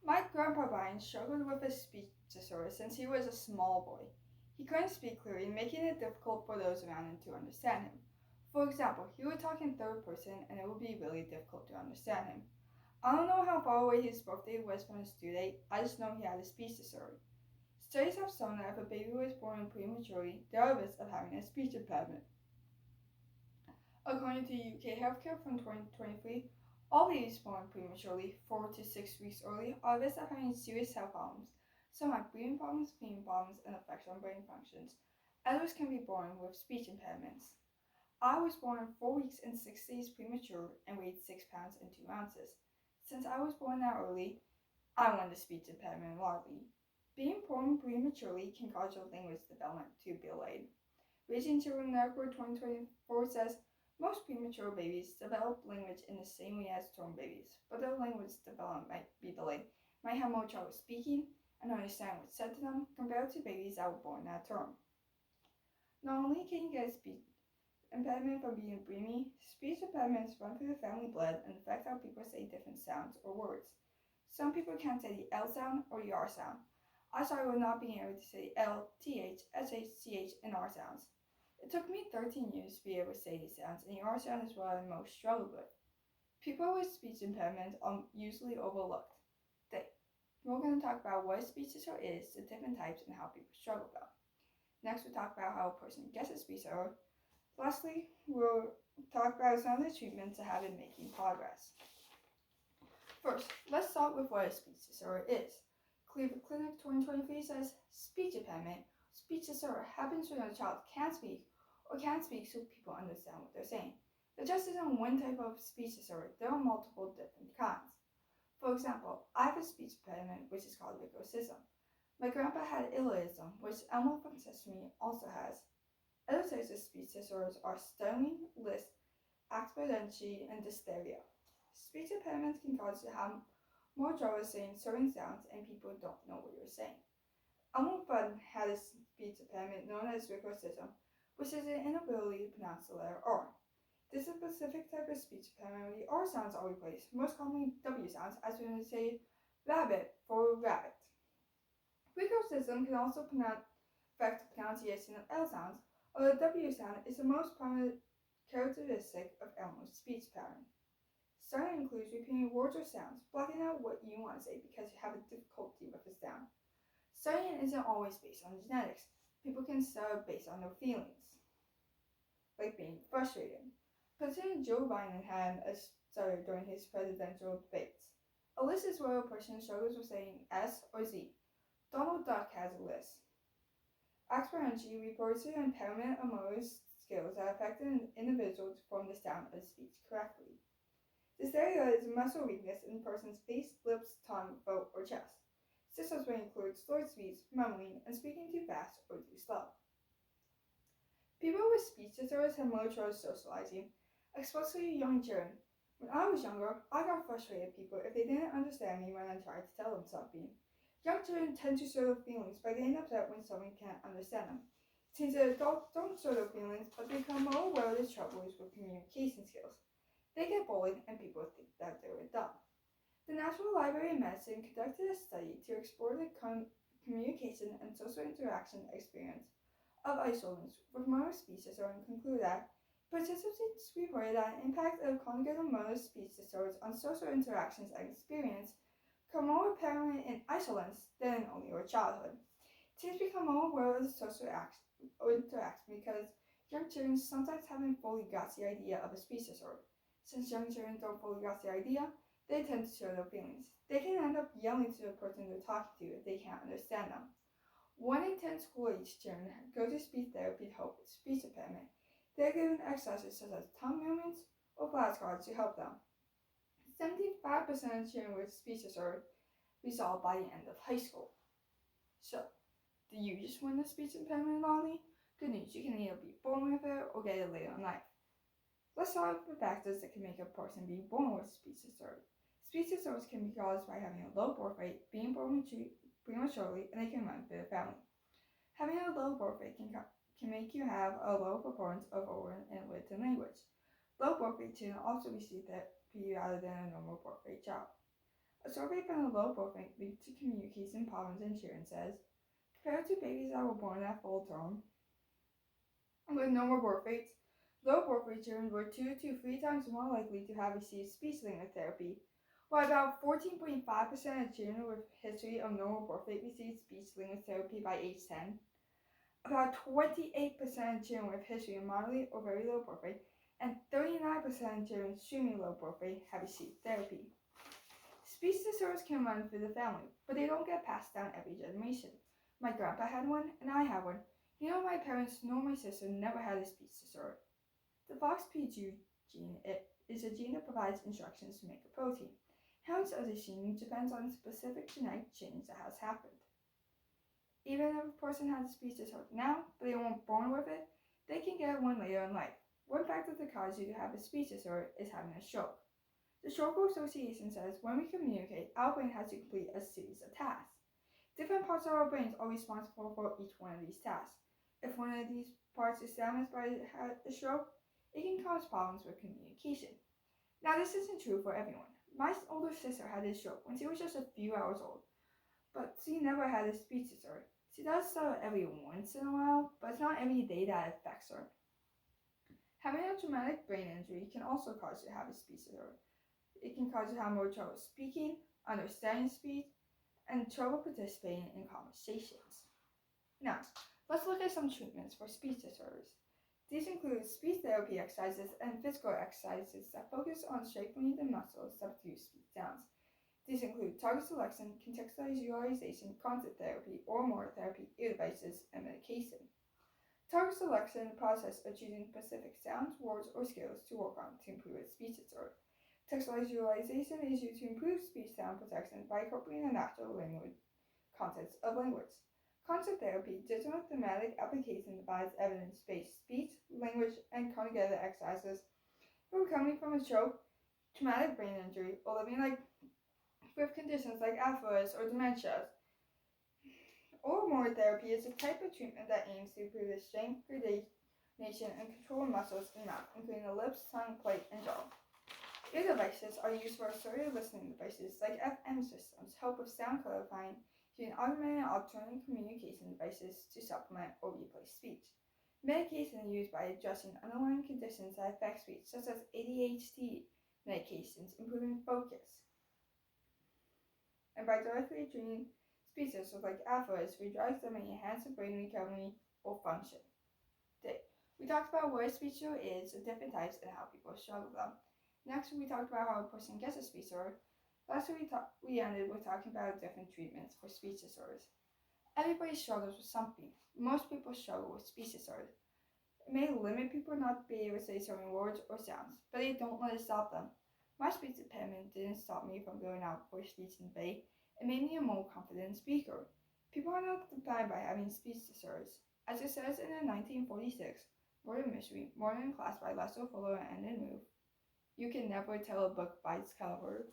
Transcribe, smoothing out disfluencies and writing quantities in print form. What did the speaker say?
My grandpa Brian struggled with his speech disorder since he was a small boy. He couldn't speak clearly, making it difficult for those around him to understand him. For example, he would talk in third person and it would be really difficult to understand him. I don't know how far away his birthday was from his due date, I just know he had a speech disorder. Studies have shown that if a baby was born prematurely, they are at risk of having a speech impairment. According to UK Healthcare from 2023, all babies born prematurely, 4 to 6 weeks early, are at risk of having serious health problems. Some have breathing problems, feeding problems, and effects on brain functions. Others can be born with speech impairments. I was born 4 weeks and 6 days premature and weighed 6 pounds and 2 ounces. Since I was born that early, I wanted a speech impairment largely. Being born prematurely can cause your language development to be delayed. Raising Children Network 2024 says most premature babies develop language in the same way as term babies, but their language development might be delayed, might have more trouble speaking and understanding what's said to them compared to babies that were born at term. Not only can you get a speech impairment from being breamy, speech impairments run through the family blood and affect how people say different sounds or words. Some people can't say the L sound or the R sound. I started with not being able to say L, TH, SH, CH, and R sounds. It took me 13 years to be able to say these sounds, and the R sound is what I most struggled with. People with speech impairments are usually overlooked. We're going to talk about what a speech disorder is, the different types, and how people struggle with them. Next, we'll talk about how a person gets a speech disorder. Lastly, we'll talk about some of the treatments to have in making progress. First, let's start with what a speech disorder is. Cleveland Clinic 2023 says speech impairment, speech disorder happens when a child can't speak or can't speak so people understand what they're saying. There just isn't one type of speech disorder, there are multiple different kinds. For example, I have a speech impairment which is called lycosism. My grandpa had illism, which Elmo from Sesame also has. Other types of speech disorders are stuttering, lisp, exponentially, and dysphagia. Speech impairments can cause you to have more trouble saying certain sounds and people don't know what you're saying. Elmo Fudd had a speech impairment known as lycosism, which is an inability to pronounce the letter R. This is a specific type of speech impairment where the R sounds are replaced, most commonly W sounds, as we would say rabbit for rabbit. Lycosism can also affect the pronunciation of L sounds, although the W sound is the most prominent characteristic of Elmo's speech pattern. Stuttering includes repeating words or sounds, blocking out what you want to say because you have a difficulty with the sound. Stuttering isn't always based on genetics. People can stutter based on their feelings, like being frustrated. President Joe Biden had a stutter during his presidential debates. A lisp is where a person struggles with saying S or Z. Donald Duck has a lisp. Exponentially refers to the impairment of motor skills that affect an individual to form the sound of speech correctly. Dysphagia is a muscle weakness in a person's face, lips, tongue, throat, or chest. Symptoms may include slurred speech, mumbling, and speaking too fast or too slow. People with speech disorders have more trouble socializing, especially young children. When I was younger, I got frustrated at people if they didn't understand me when I tried to tell them something. Young children tend to show their feelings by getting upset when someone can't understand them. Teens and adults don't show their feelings, but they become more aware of the troubles with communication skills. They get bullied and people think that they were dumb. The National Library of Medicine conducted a study to explore the communication and social interaction experience of isolants with motor speech disorder and concluded that participants reported that an impact of congenital motor speech disorders on social interactions and experience become more apparent in isolants than in earlier childhood. Teens become more aware of the social interaction because young children sometimes haven't fully got the idea of a speech disorder. Since young children don't fully got the idea, they tend to show their feelings. They can end up yelling to the person they're talking to if they can't understand them. 1 in 10 school-age children go to speech therapy to help with speech impairment. They are given exercises such as tongue movements or flashcards to help them. 75% of children with speech disorder resolve by the end of high school. So, do you just want a speech impairment, Lolly? Good news, you can either be born with it or get it later in life. Let's start with the factors that can make a person be born with speech disorder. Speech disorders can be caused by having a low birth rate, being born prematurely, and they can run through the family. Having a low birth rate can make you have a low performance of oral and written language. Low birth rate children also receive therapy rather than a normal birth rate child. A survey found that low birth rate leads to communication problems in children says, compared to babies that were born at full term, with normal birth rates, low birth rate children were 2 to 3 times more likely to have received speech language therapy, while about 14.5% of children with history of normal birth rate received speech language therapy by age 10. About 28% of children with history of moderately or very low birth rate and 39% of children with extremely low birth rate have received therapy. Speech disorders can run through the family, but they don't get passed down every generation. My grandpa had one, and I had one. Neither my parents nor my sister never had a speech disorder. The FOXP2 gene is a gene that provides instructions to make a protein. How it's other gene depends on the specific genetic change that has happened. Even if a person has a speech disorder now, but they weren't born with it, they can get one later in life. One factor that causes you to have a speech disorder is having a stroke. The Stroke Association says when we communicate, our brain has to complete a series of tasks. Different parts of our brains are responsible for each one of these tasks. If one of these parts is damaged by a stroke, it can cause problems with communication. Now, this isn't true for everyone. My older sister had a stroke when she was just a few hours old, but she never had a speech disorder. She does so every once in a while, but it's not every day that it affects her. Having a traumatic brain injury can also cause you to have a speech disorder. It can cause you to have more trouble speaking, understanding speech, and trouble participating in conversations. Now, let's look at some treatments for speech disorders. These include speech therapy exercises and physical exercises that focus on strengthening the muscles that produce speech sounds. These include target selection, contextualization, concept therapy, or motor therapy, ear devices, and medication. Target selection is the process of choosing specific sounds, words, or skills to work on to improve a speech disorder. Textualization is used to improve speech sound protection by incorporating the natural language context of language. Concept therapy, digital thematic application provides evidence-based speech, language, and cognitive exercises for recovering from a stroke, traumatic brain injury, or living with conditions like Alzheimer's or dementia. Oral motor therapy is a type of treatment that aims to improve the strength, coordination, and control of muscles in the mouth, including the lips, tongue, plate, and jaw. Ear devices are used for assorted listening devices like FM systems, help with sound clarifying, using augmented alternative communication devices to supplement or replace speech. Medication is used by addressing underlying conditions that affect speech, such as ADHD medications, improving focus, and by directly treating speech disorders like Alzheimer's through drugs that may enhance the brain recovery or function. We talked about what a speech disorder is, the different types, and how people struggle with them. Next, we talked about how a person gets a speech disorder. Last week, we ended with talking about different treatments for speech disorders. Everybody struggles with something. Most people struggle with speech disorders. It may limit people not to be able to say certain words or sounds, but they don't let it stop them. My speech impairment didn't stop me from going out for speech and debate. It made me a more confident speaker. People are not defined by having speech disorders. As it says in the 1946 Murder Mystery, Murder in Class by Lester Fuller and Ed Move, you can never tell a book by its cover.